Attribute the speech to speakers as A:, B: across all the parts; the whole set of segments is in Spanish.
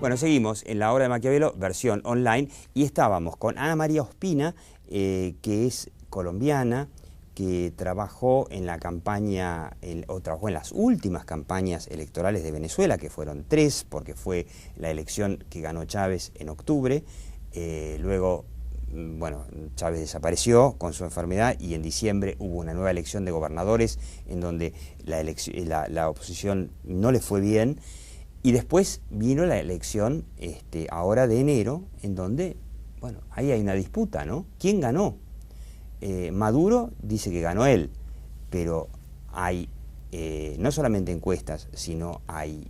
A: Bueno, seguimos en la obra de Maquiavelo, versión online, y estábamos con Ana María Ospina, que es colombiana, que trabajó en la campaña, o trabajó en las últimas campañas electorales de Venezuela, que fueron 3, porque fue la elección que ganó Chávez en octubre, luego, bueno, Chávez desapareció con su enfermedad y en diciembre hubo una nueva elección de gobernadores en donde la oposición no le fue bien. Y después vino la elección ahora de enero, en donde, bueno, ahí hay una disputa, ¿no? ¿Quién ganó? Maduro dice que ganó él, pero hay no solamente encuestas, sino hay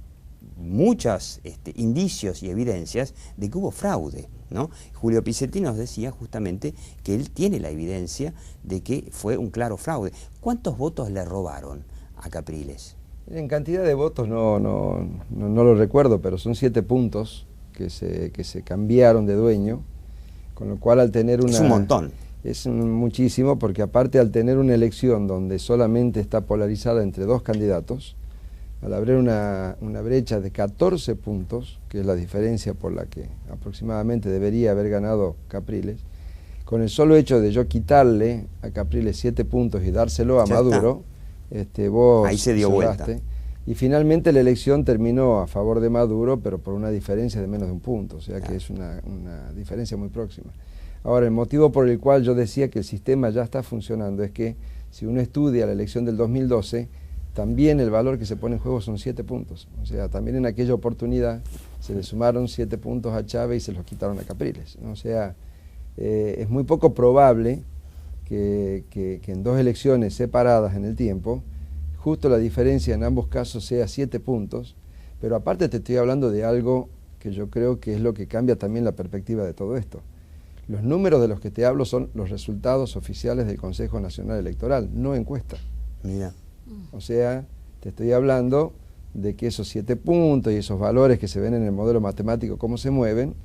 A: muchos indicios y evidencias de que hubo fraude, ¿no? Julio Pisetti nos decía justamente que él tiene la evidencia de que fue un claro fraude. ¿Cuántos votos le robaron a Capriles?
B: En cantidad de votos no lo recuerdo, pero son 7 puntos que se cambiaron de dueño, con lo cual al tener una...
A: Es un montón.
B: Es muchísimo, porque aparte al tener una elección donde solamente está polarizada entre 2 candidatos, al abrir una brecha de 14 puntos, que es la diferencia por la que aproximadamente debería haber ganado Capriles, con el solo hecho de yo quitarle a Capriles 7 puntos y dárselo a Maduro, vos
A: ahí se dio vuelta.
B: Y finalmente la elección terminó a favor de Maduro, pero por una diferencia de menos de 1 punto, o sea que es una diferencia muy próxima. Ahora, el motivo por el cual yo decía que el sistema ya está funcionando es que si uno estudia la elección del 2012, también el valor que se pone en juego son 7 puntos. O sea, también en aquella oportunidad se le sumaron 7 puntos a Chávez y se los quitaron a Capriles, ¿no? O sea, es muy poco probable que en 2 elecciones separadas en el tiempo, justo la diferencia en ambos casos sea 7 puntos, pero aparte te estoy hablando de algo que yo creo que es lo que cambia también la perspectiva de todo esto. Los números de los que te hablo son los resultados oficiales del Consejo Nacional Electoral, no encuesta.
A: Mira.
B: O sea, te estoy hablando de que esos 7 puntos y esos valores que se ven en el modelo matemático, cómo se mueven,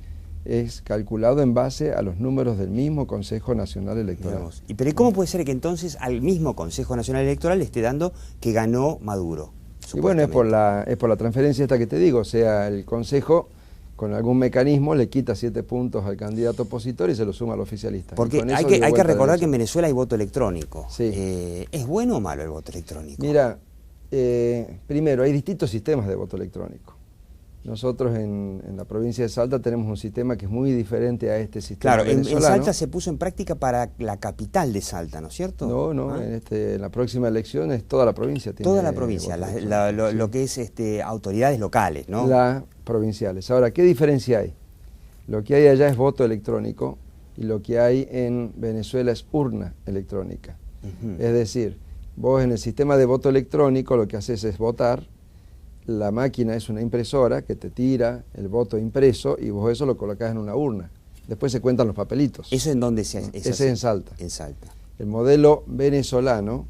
B: es calculado en base a los números del mismo Consejo Nacional Electoral.
A: ¿Y pero cómo puede ser que entonces al mismo Consejo Nacional Electoral le esté dando que ganó Maduro?
B: Y bueno, es por la transferencia esta que te digo, o sea, el Consejo con algún mecanismo le quita 7 puntos al candidato opositor y se lo suma al oficialista.
A: Porque hay que recordar que en Venezuela hay voto electrónico. Sí. ¿Es bueno o malo el voto electrónico?
B: Mira, primero, hay distintos sistemas de voto electrónico. Nosotros en la provincia de Salta tenemos un sistema que es muy diferente a este sistema venezolano.
A: En Salta se puso en práctica para la capital de Salta, ¿no es cierto?
B: No, en la próxima elección es toda la provincia.
A: Toda la provincia, lo que es autoridades locales, ¿no?
B: Las provinciales. Ahora, ¿qué diferencia hay? Lo que hay allá es voto electrónico y lo que hay en Venezuela es urna electrónica. Es decir, vos en el sistema de voto electrónico lo que haces es votar. La máquina es una impresora que te tira el voto impreso y vos eso lo colocás en una urna. Después se cuentan los papelitos.
A: ¿Eso en dónde se hace?
B: Ese es en Salta.
A: En Salta.
B: El modelo venezolano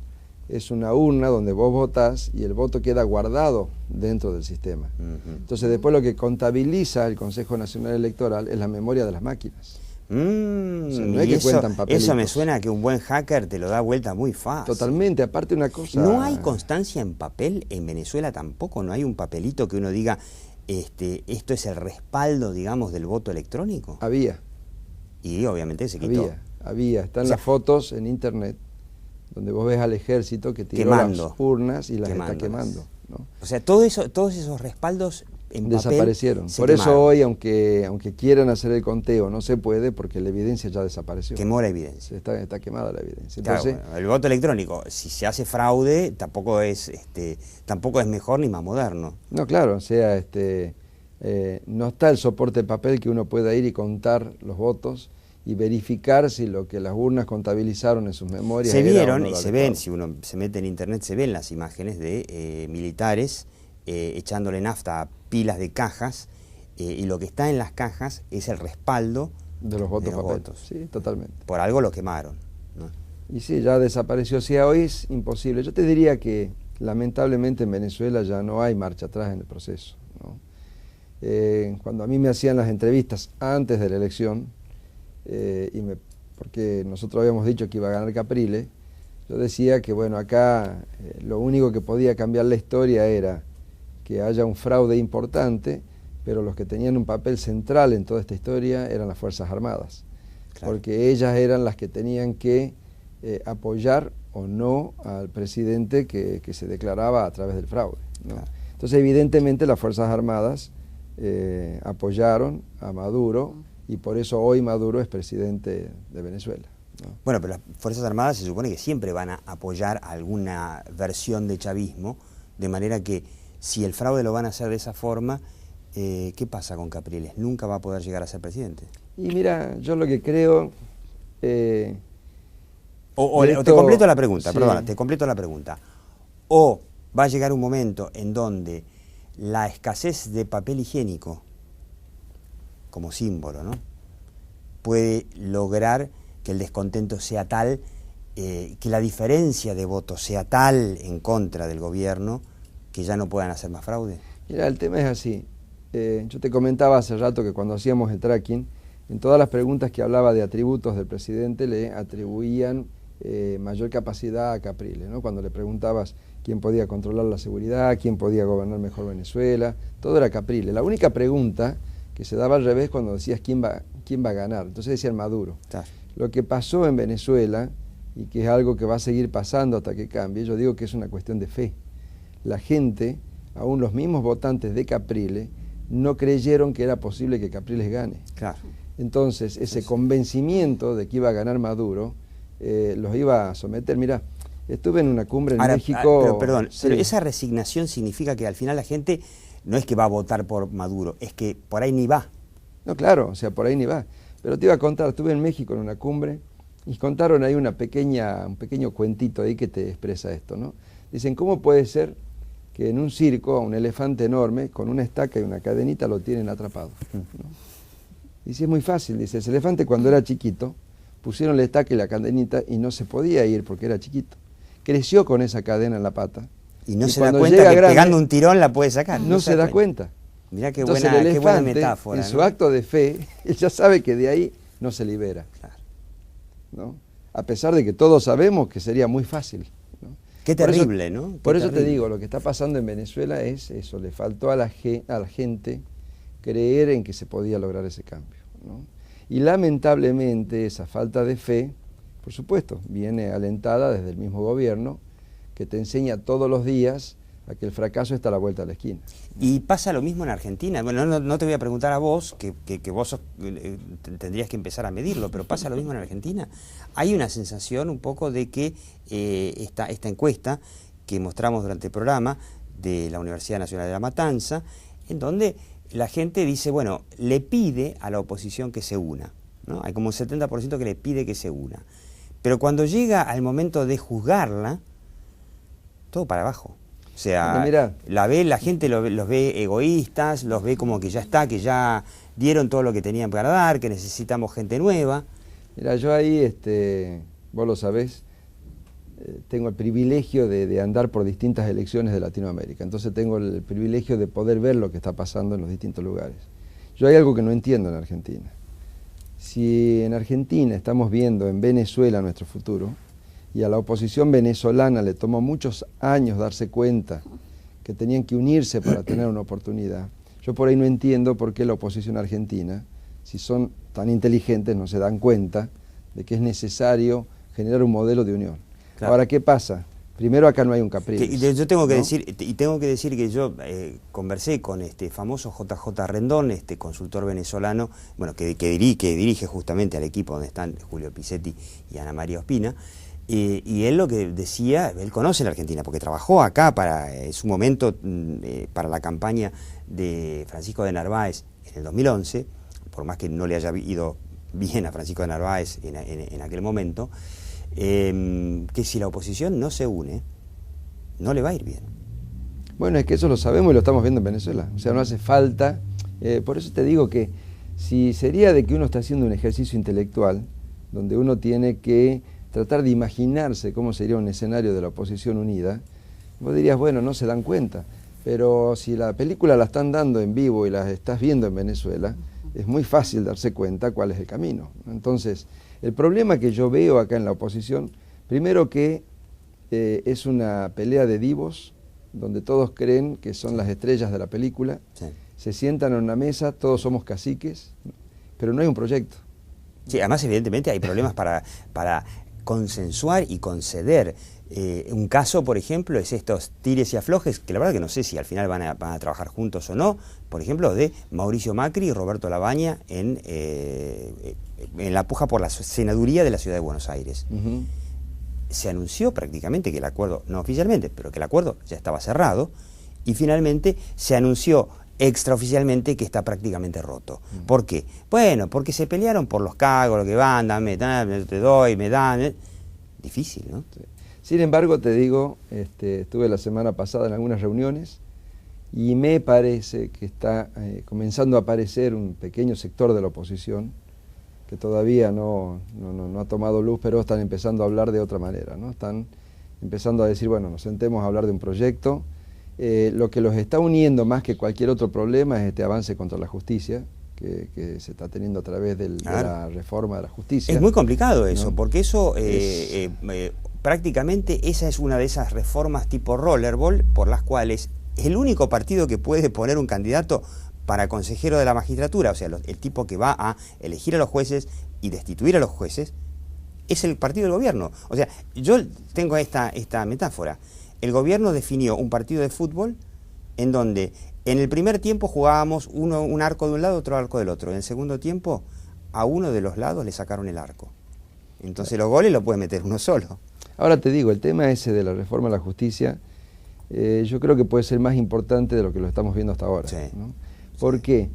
B: es una urna donde vos votás y el voto queda guardado dentro del sistema. Entonces después lo que contabiliza el Consejo Nacional Electoral es la memoria de las máquinas. O sea, no es que cuentan papelitos.
A: Eso me suena a que un buen hacker te lo da vuelta muy fácil.
B: Totalmente, aparte una cosa...
A: ¿No hay constancia en papel en Venezuela tampoco? ¿No hay un papelito que uno diga, esto es el respaldo, digamos, del voto electrónico?
B: Había.
A: Y obviamente se quitó.
B: Había. Están las fotos en internet, donde vos ves al ejército que tiró las urnas y las está quemando, ¿no?
A: O sea, todos esos respaldos en
B: desaparecieron. Por eso hoy, aunque quieran hacer el conteo, no se puede porque la evidencia ya desapareció.
A: Quemó la evidencia.
B: Está quemada la evidencia.
A: Claro,
B: Entonces,
A: bueno, el voto electrónico, si se hace fraude, tampoco es mejor ni más moderno.
B: No, claro, o sea, no está el soporte de papel que uno pueda ir y contar los votos y verificar si lo que las urnas contabilizaron en sus memorias
A: se vieron
B: y
A: se ven, si uno se mete en internet, se ven las imágenes de militares echándole nafta a pilas de cajas y lo que está en las cajas es el respaldo
B: de los votos. Sí, totalmente.
A: Por algo lo quemaron, ¿no?
B: Y sí, ya desapareció. O sea, hoy es imposible. Yo te diría que lamentablemente en Venezuela ya no hay marcha atrás en el proceso, ¿no? Cuando a mí me hacían las entrevistas antes de la elección, porque nosotros habíamos dicho que iba a ganar Capriles, yo decía que bueno, acá lo único que podía cambiar la historia era que haya un fraude importante, pero los que tenían un papel central en toda esta historia eran las Fuerzas Armadas, claro, porque ellas eran las que tenían que apoyar o no al presidente que se declaraba a través del fraude, ¿no? Claro. Entonces, evidentemente, las Fuerzas Armadas apoyaron a Maduro y por eso hoy Maduro es presidente de Venezuela, ¿no?
A: Bueno, pero las Fuerzas Armadas se supone que siempre van a apoyar alguna versión de chavismo, de manera que si el fraude lo van a hacer de esa forma, ¿qué pasa con Capriles? ¿Nunca va a poder llegar a ser presidente?
B: Y mira, yo lo que creo...
A: te completo la pregunta, sí. Perdona, te completo la pregunta. O va a llegar un momento en donde la escasez de papel higiénico, como símbolo, ¿no?, puede lograr que el descontento sea tal, que la diferencia de votos sea tal en contra del gobierno, que ya no puedan hacer más fraude.
B: Mira, el tema es así. Yo te comentaba hace rato que cuando hacíamos el tracking, en todas las preguntas que hablaba de atributos del presidente le atribuían mayor capacidad a Capriles, ¿no? Cuando le preguntabas quién podía controlar la seguridad, quién podía gobernar mejor Venezuela, todo era Capriles. La única pregunta que se daba al revés cuando decías quién va a ganar, entonces decían Maduro. Claro. Lo que pasó en Venezuela, y que es algo que va a seguir pasando hasta que cambie, yo digo que es una cuestión de fe. La gente, aún los mismos votantes de Capriles, no creyeron que era posible que Capriles gane. Claro. Entonces, ese convencimiento de que iba a ganar Maduro, los iba a someter. Mira, estuve en una cumbre en México...
A: Pero, perdón, sí, pero esa resignación significa que al final la gente no es que va a votar por Maduro, es que por ahí ni va.
B: No, claro, o sea, por ahí ni va. Pero te iba a contar, estuve en México en una cumbre y contaron ahí un pequeño cuentito ahí que te expresa esto, ¿no? Dicen, ¿cómo puede ser que en un circo a un elefante enorme, con una estaca y una cadenita, lo tienen atrapado, ¿no? Dice, es muy fácil, dice, ese elefante cuando era chiquito, pusieron la estaca y la cadenita y no se podía ir porque era chiquito. Creció con esa cadena en la pata.
A: Y no se da cuenta que grande, pegando un tirón la puede sacar.
B: No se da cuenta.
A: Mirá qué
B: Entonces,
A: buena metáfora,
B: en su acto de fe, él ya sabe que de ahí no se libera, claro, ¿no? A pesar de que todos sabemos que sería muy fácil, ¿no?
A: Qué terrible, ¿no?
B: Por eso te digo, lo que está pasando en Venezuela es eso, le faltó a la gente creer en que se podía lograr ese cambio, ¿no? Y lamentablemente esa falta de fe, por supuesto, viene alentada desde el mismo gobierno, que te enseña todos los días a que el fracaso está a la vuelta de la esquina.
A: Y pasa lo mismo en Argentina. Bueno, no te voy a preguntar a vos, que vos tendrías que empezar a medirlo, pero pasa lo mismo en Argentina. Hay una sensación un poco de que esta encuesta que mostramos durante el programa de la Universidad Nacional de La Matanza, en donde la gente dice, bueno, le pide a la oposición que se una, ¿no? Hay como un 70% que le pide que se una. Pero cuando llega al momento de juzgarla, todo para abajo. O sea, mirá, la gente los ve egoístas, los ve como que ya está, que ya dieron todo lo que tenían para dar, que necesitamos gente nueva.
B: Mira, yo ahí, vos lo sabés, tengo el privilegio de andar por distintas elecciones de Latinoamérica, entonces tengo el privilegio de poder ver lo que está pasando en los distintos lugares. Yo hay algo que no entiendo en Argentina. Si en Argentina estamos viendo en Venezuela nuestro futuro, y a la oposición venezolana le tomó muchos años darse cuenta que tenían que unirse para tener una oportunidad, yo por ahí no entiendo por qué la oposición argentina, si son tan inteligentes, no se dan cuenta de que es necesario generar un modelo de unión. Claro. Ahora, ¿qué pasa? Primero, acá no hay un Capriles.
A: Yo tengo que decir, que yo conversé con este famoso JJ Rendón, consultor venezolano, bueno, que dirige justamente al equipo donde están Julio Pisetti y Ana María Ospina. Y él lo que decía, él conoce la Argentina, porque trabajó acá en su momento para la campaña de Francisco de Narváez en el 2011, por más que no le haya ido bien a Francisco de Narváez en aquel momento, que si la oposición no se une, no le va a ir bien.
B: Bueno, es que eso lo sabemos y lo estamos viendo en Venezuela, o sea, no hace falta, por eso te digo que si sería de que uno está haciendo un ejercicio intelectual, donde uno tiene que tratar de imaginarse cómo sería un escenario de la oposición unida, vos dirías, bueno, no se dan cuenta, pero si la película la están dando en vivo y la estás viendo en Venezuela, es muy fácil darse cuenta cuál es el camino. Entonces, el problema que yo veo acá en la oposición, primero que es una pelea de divos donde todos creen que son las estrellas de la película,
A: Sí.
B: se sientan en una mesa, todos somos caciques, pero no hay un proyecto.
A: Sí, además evidentemente hay problemas para consensuar y conceder. Un caso, por ejemplo, es estos tires y aflojes, que la verdad que no sé si al final van a trabajar juntos o no, por ejemplo, de Mauricio Macri y Roberto Labaña en la puja por la senaduría de la Ciudad de Buenos Aires.
B: Uh-huh.
A: Se anunció prácticamente que el acuerdo, no oficialmente, pero que el acuerdo ya estaba cerrado, y finalmente se anunció extraoficialmente que está prácticamente roto. ¿Por qué? Bueno, porque se pelearon por los cargos, lo que van, dame, te doy, me dan. Difícil, ¿no?
B: Sí. Sin embargo, te digo, estuve la semana pasada en algunas reuniones y me parece que está comenzando a aparecer un pequeño sector de la oposición que todavía no ha tomado luz, pero están empezando a hablar de otra manera, ¿no? Están empezando a decir, bueno, nos sentemos a hablar de un proyecto. Lo que los está uniendo más que cualquier otro problema es este avance contra la justicia que se está teniendo a través de la reforma de la justicia.
A: Es muy complicado eso, ¿no? Porque eso prácticamente esa es una de esas reformas tipo rollerball por las cuales el único partido que puede poner un candidato para consejero de la magistratura, o sea, el tipo que va a elegir a los jueces y destituir a los jueces, es el partido del gobierno. O sea, yo tengo esta metáfora. El gobierno definió un partido de fútbol en donde en el primer tiempo jugábamos un arco de un lado, otro arco del otro. En el segundo tiempo, a uno de los lados le sacaron el arco. Entonces los goles lo puede meter uno solo.
B: Ahora te digo, el tema ese de la reforma de la justicia, yo creo que puede ser más importante de lo que lo estamos viendo hasta ahora,
A: Sí.
B: ¿no? ¿Por qué?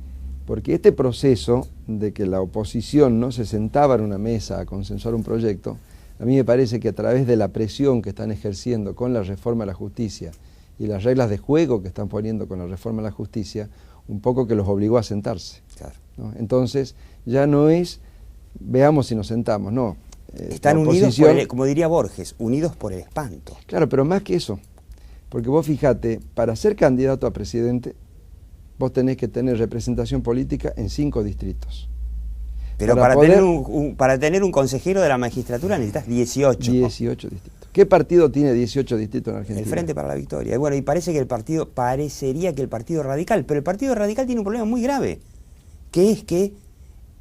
B: Porque este proceso de que la oposición no se sentaba en una mesa a consensuar un proyecto, a mí me parece que a través de la presión que están ejerciendo con la reforma de la justicia y las reglas de juego que están poniendo con la reforma de la justicia, un poco que los obligó a sentarse.
A: Claro.
B: ¿No? Entonces, ya no es, veamos si nos sentamos, no.
A: Están unidos, como diría Borges, unidos por el espanto.
B: Claro, pero más que eso, porque vos fijate, para ser candidato a presidente, vos tenés que tener representación política en 5 distritos.
A: Pero para tener un consejero de la magistratura necesitas 18.
B: 18 distritos. ¿Qué partido tiene 18 distritos en Argentina?
A: El Frente para la Victoria. Y bueno, y parecería que el Partido Radical, pero el Partido Radical tiene un problema muy grave, que es que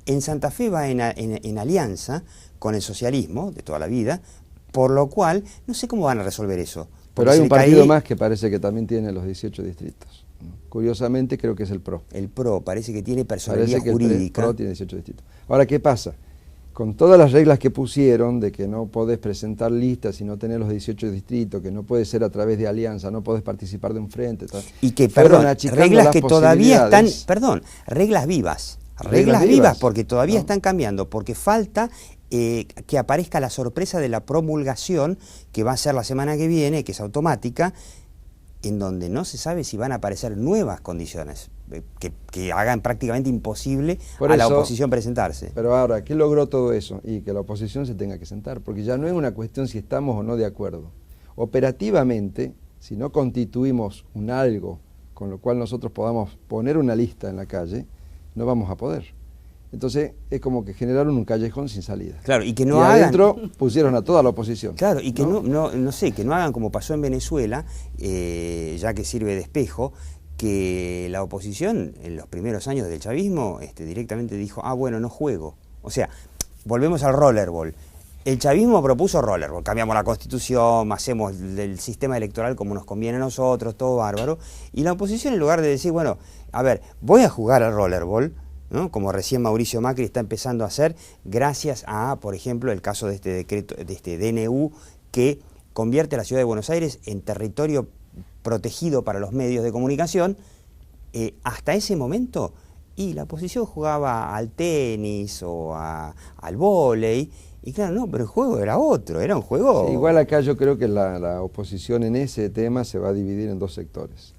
A: en Santa Fe va en alianza con el socialismo de toda la vida, por lo cual no sé cómo van a resolver eso.
B: Pero hay un partido más que parece que también tiene los 18 distritos. Curiosamente creo que es el PRO.
A: El PRO parece que tiene personalidad
B: parece que
A: jurídica.
B: El PRO tiene 18 distritos. Ahora, ¿qué pasa? Con todas las reglas que pusieron de que no podés presentar listas si no tenés los 18 distritos, que no puede ser a través de alianza, no podés participar de un frente.
A: Y que, perdón, reglas que todavía están, reglas vivas. Reglas vivas porque todavía están cambiando, porque falta que aparezca la sorpresa de la promulgación, que va a ser la semana que viene, que es automática, en donde no se sabe si van a aparecer nuevas condiciones que hagan prácticamente imposible a la oposición presentarse.
B: Pero ahora, ¿qué logró todo eso? Y que la oposición se tenga que sentar, porque ya no es una cuestión si estamos o no de acuerdo. Operativamente, si no constituimos un algo con lo cual nosotros podamos poner una lista en la calle, no vamos a poder. Entonces es como que generaron un callejón sin salida.
A: Claro, y que no
B: y
A: hagan...
B: adentro pusieron a toda la oposición.
A: Claro, y que no sé, que no hagan como pasó en Venezuela, ya que sirve de espejo, que la oposición en los primeros años del chavismo directamente dijo, bueno, no juego. O sea, volvemos al rollerball. El chavismo propuso rollerball, cambiamos la constitución, hacemos el sistema electoral como nos conviene a nosotros, todo bárbaro. Y la oposición, en lugar de decir, bueno, a ver, voy a jugar al rollerball, ¿no? Como recién Mauricio Macri está empezando a hacer, gracias a, por ejemplo, el caso de este decreto, de este DNU, que convierte a la Ciudad de Buenos Aires en territorio protegido para los medios de comunicación. Hasta ese momento, y la oposición jugaba al tenis o al vóley, y claro, no, pero el juego era otro, era un juego...
B: Sí, igual acá yo creo que la oposición en ese tema se va a dividir en 2 sectores.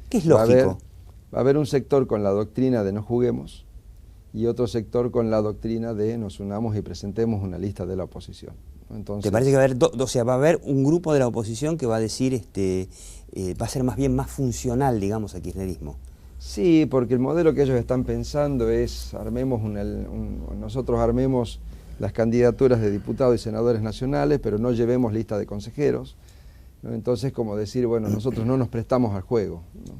A: ¿Qué es lógico?
B: Va a haber un sector con la doctrina de no juguemos, y otro sector con la doctrina de nos unamos y presentemos una lista de la oposición. Entonces,
A: ¿te parece que va a haber un grupo de la oposición que va a decir, va a ser más bien más funcional, digamos, al kirchnerismo?
B: Sí, porque el modelo que ellos están pensando es, nosotros armemos las candidaturas de diputados y senadores nacionales, pero no llevemos lista de consejeros. ¿no? Entonces, como decir, bueno, nosotros no nos prestamos al juego, ¿no?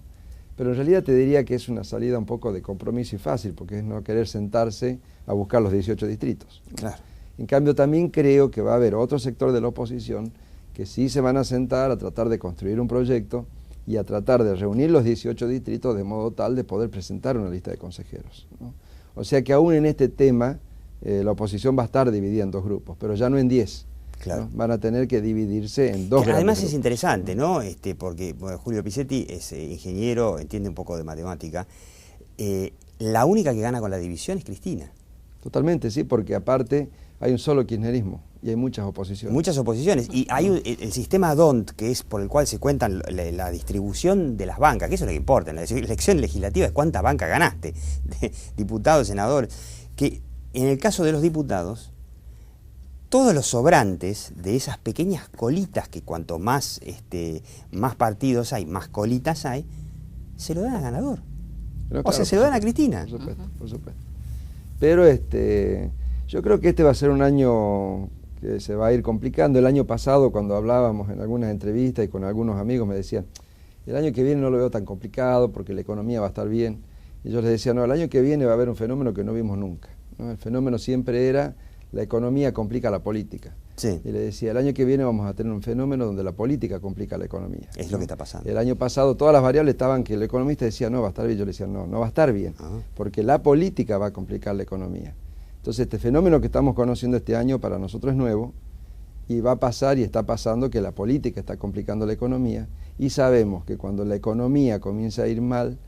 B: Pero en realidad te diría que es una salida un poco de compromiso y fácil, porque es no querer sentarse a buscar los 18 distritos, ¿no?
A: Claro.
B: En cambio, también creo que va a haber otro sector de la oposición que sí se van a sentar a tratar de construir un proyecto y a tratar de reunir los 18 distritos de modo tal de poder presentar una lista de consejeros, ¿no? O sea que aún en este tema la oposición va a estar dividida en dos grupos, pero ya no en 10.
A: Claro.
B: ¿No? Van a tener que dividirse en dos grandes
A: Además
B: grupos.
A: es interesante, ¿no? Porque bueno, Julio Pisetti es ingeniero, entiende un poco de matemática. La única que gana con la división es Cristina.
B: Totalmente, sí, porque aparte hay un solo kirchnerismo y hay muchas oposiciones.
A: Muchas oposiciones. Y hay el sistema DONT, que es por el cual se cuentan la distribución de las bancas, que eso es lo que importa. En la elección legislativa es cuánta banca ganaste, de diputados, senadores. Que en el caso de los diputados, todos los sobrantes de esas pequeñas colitas, que cuanto más, más partidos hay, más colitas hay, se lo dan al ganador.
B: Pero,
A: o
B: claro,
A: sea, se lo dan a Cristina.
B: Por supuesto, por supuesto. Pero yo creo que este va a ser un año que se va a ir complicando. El año pasado, cuando hablábamos en algunas entrevistas y con algunos amigos, me decían, el año que viene no lo veo tan complicado porque la economía va a estar bien. Y yo les decía, no, el año que viene va a haber un fenómeno que no vimos nunca, ¿no? El fenómeno siempre era la economía complica la política.
A: Sí.
B: Y le decía, el año que viene vamos a tener un fenómeno donde la política complica la economía.
A: Es lo que está pasando.
B: El año pasado todas las variables estaban que el economista decía, no, va a estar bien. Yo le decía, no, no va a estar bien, porque la política va a complicar la economía. Entonces este fenómeno que estamos conociendo este año para nosotros es nuevo, y va a pasar y está pasando que la política está complicando la economía, y sabemos que cuando la economía comienza a ir mal,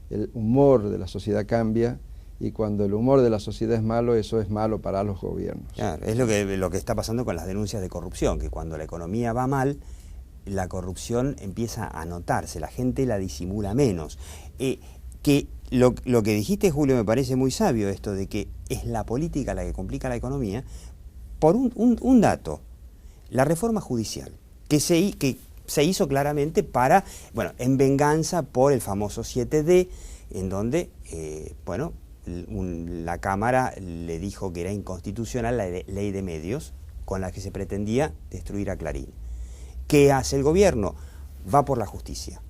B: el humor de la sociedad cambia, y cuando el humor de la sociedad es malo, eso es malo para los gobiernos.
A: Claro, es lo que está pasando con las denuncias de corrupción, que cuando la economía va mal, la corrupción empieza a notarse, la gente la disimula menos. Que lo que dijiste, Julio, me parece muy sabio, esto de que es la política la que complica la economía, por un dato, la reforma judicial, que se hizo claramente para, bueno, en venganza por el famoso 7D, en donde, bueno, la Cámara le dijo que era inconstitucional la ley de medios con la que se pretendía destruir a Clarín. ¿Qué hace el gobierno? Va por la justicia.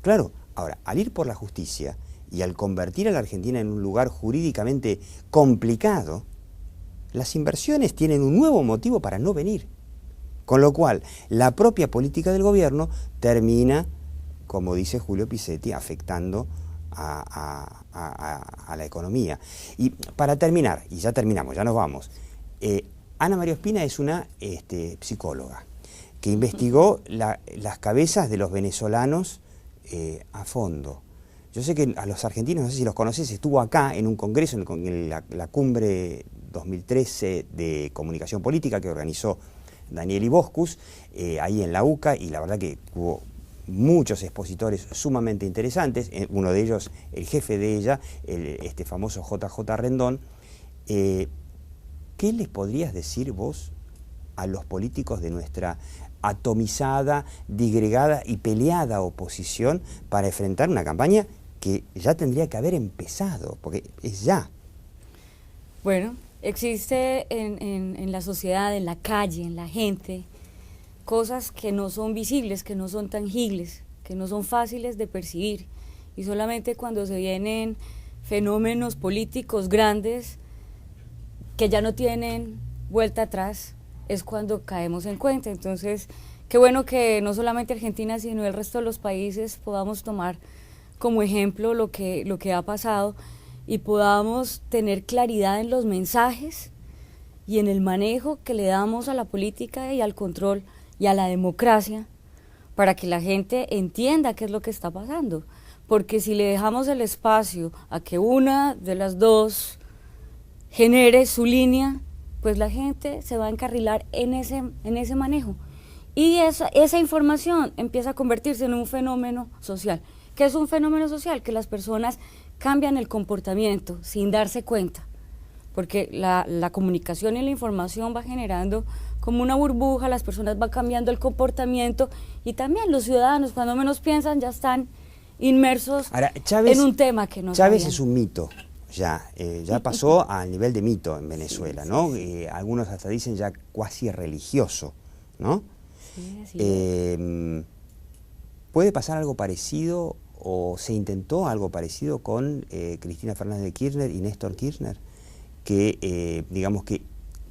A: Claro, ahora, al ir por la justicia y al convertir a la Argentina en un lugar jurídicamente complicado, las inversiones tienen un nuevo motivo para no venir. Con lo cual, la propia política del gobierno termina, como dice Julio Pisetti, afectando a la economía. Y para terminar, y ya terminamos, ya nos vamos, Ana María Ospina es una psicóloga que investigó las cabezas de los venezolanos a fondo. Yo sé que a los argentinos, no sé si los conoces, estuvo acá en un congreso, en la cumbre 2013 de comunicación política que organizó Daniel Iboscus, ahí en la UCA, y la verdad que hubo muchos expositores sumamente interesantes, uno de ellos, el jefe de ella, este famoso JJ Rendón. ¿Qué les podrías decir vos a los políticos de nuestra atomizada, disgregada y peleada oposición para enfrentar una campaña que ya tendría que haber empezado, porque es ya?
C: Bueno, existe en la sociedad, en la calle, en la gente, cosas que no son visibles, que no son tangibles, que no son fáciles de percibir. Y solamente cuando se vienen fenómenos políticos grandes que ya no tienen vuelta atrás, es cuando caemos en cuenta. Entonces, qué bueno que no solamente Argentina, sino el resto de los países podamos tomar como ejemplo lo que ha pasado y podamos tener claridad en los mensajes y en el manejo que le damos a la política y al control y a la democracia, para que la gente entienda qué es lo que está pasando. Porque si le dejamos el espacio a que una de las dos genere su línea, pues la gente se va a encarrilar en ese manejo. Y esa información empieza a convertirse en un fenómeno social. ¿Qué es un fenómeno social? Que las personas cambian el comportamiento sin darse cuenta. Porque la comunicación y la información va generando como una burbuja, las personas van cambiando el comportamiento y también los ciudadanos, cuando menos piensan, ya están inmersos en un tema que no
A: Chávez
C: sabían.
A: es un mito, ya pasó al nivel de mito en Venezuela,
C: Sí,
A: ¿no?
C: sí.
A: Algunos hasta dicen ya cuasi religioso, ¿no?
C: Sí, así es.
A: ¿Puede pasar algo parecido o se intentó algo parecido con Cristina Fernández de Kirchner y Néstor Kirchner? Que digamos que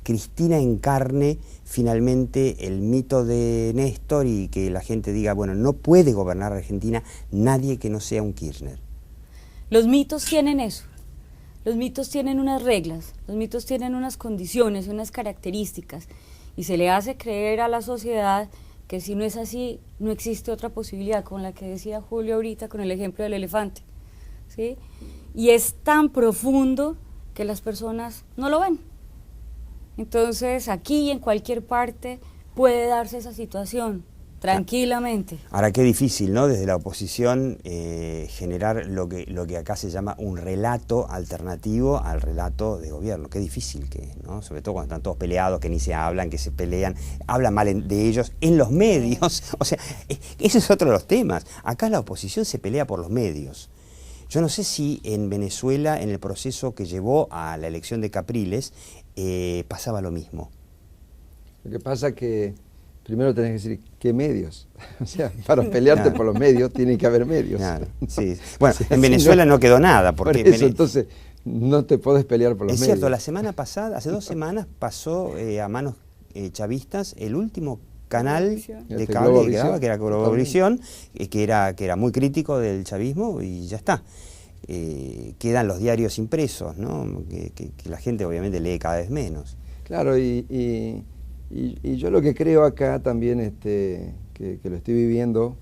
A: Cristina encarne finalmente el mito de Néstor y que la gente diga, bueno, no puede gobernar Argentina nadie que no sea un Kirchner.
C: Los mitos tienen eso. Los mitos tienen unas reglas, los mitos tienen unas condiciones, unas características, y se le hace creer a la sociedad que si no es así, no existe otra posibilidad, como la que decía Julio ahorita con el ejemplo del elefante, ¿sí? Y es tan profundo que las personas no lo ven. Entonces, aquí y en cualquier parte puede darse esa situación, tranquilamente.
A: Ahora, qué difícil, ¿no? Desde la oposición generar lo que acá se llama un relato alternativo al relato de gobierno. Qué difícil que es, ¿no? Sobre todo cuando están todos peleados, que ni se hablan, que se pelean, hablan mal de ellos en los medios. O sea, ese es otro de los temas. Acá la oposición se pelea por los medios. Yo no sé si en Venezuela, en el proceso que llevó a la elección de Capriles, pasaba lo mismo.
B: Lo que pasa es que primero tenés que decir, ¿qué medios? O sea, para pelearte por los medios tiene que haber medios.
A: Claro,
B: ¿no?
A: sí. Bueno,
B: o sea,
A: en Venezuela no quedó nada. Porque
B: por eso, entonces, no te podés pelear por los medios.
A: Es cierto, la semana pasada, hace 2 semanas, pasó a manos chavistas el último canal de cable que quedaba, que era Globovisión, que era muy crítico del chavismo, y ya está. Quedan los diarios impresos, ¿no? Que la gente obviamente lee cada vez menos.
B: Claro, y yo lo que creo acá también, que lo estoy viviendo,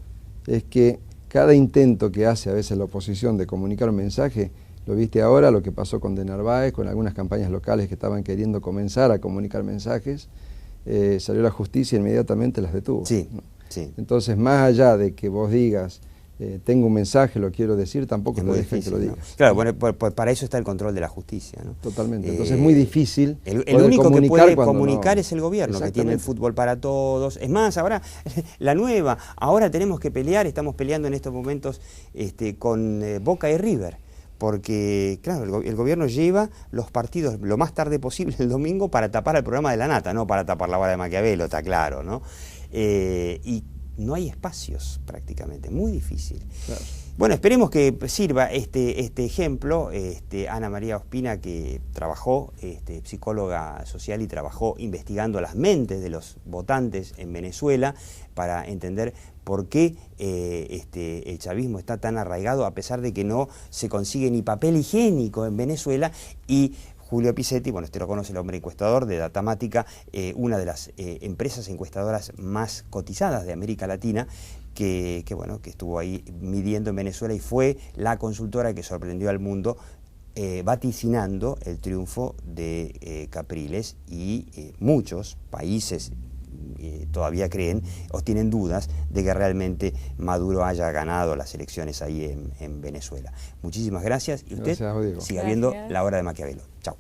B: es que cada intento que hace a veces la oposición de comunicar un mensaje, lo viste ahora, lo que pasó con De Narváez, con algunas campañas locales que estaban queriendo comenzar a comunicar mensajes, salió la justicia e inmediatamente las detuvo.
A: Sí,
B: ¿no?
A: sí.
B: Entonces, más allá de que vos digas, tengo un mensaje, lo quiero decir, tampoco te dejan que lo digas.
A: ¿no? Claro, bueno, para eso está el control de la justicia, ¿no?
B: Totalmente, entonces es muy difícil.
A: El único que puede comunicar
B: no.
A: es el gobierno, que tiene el fútbol para todos. Es más, ahora, ahora tenemos que pelear, estamos peleando en estos momentos con Boca y River. Porque, claro, el gobierno lleva los partidos lo más tarde posible el domingo para tapar el programa de la nata, no para tapar la bala de Maquiavelo, está claro, ¿no? Y no hay espacios prácticamente, muy difícil. Claro. Bueno, esperemos que sirva este ejemplo. Ana María Ospina, que trabajó, psicóloga social, y trabajó investigando las mentes de los votantes en Venezuela para entender por qué el chavismo está tan arraigado, a pesar de que no se consigue ni papel higiénico en Venezuela. Y Julio Pisetti, bueno, usted lo conoce, el hombre encuestador de Datamática, una de las empresas encuestadoras más cotizadas de América Latina, que estuvo ahí midiendo en Venezuela y fue la consultora que sorprendió al mundo vaticinando el triunfo de Capriles, y muchos países todavía creen o tienen dudas de que realmente Maduro haya ganado las elecciones ahí en Venezuela. Muchísimas gracias, y usted siga viendo La Hora de Maquiavelo. Chao.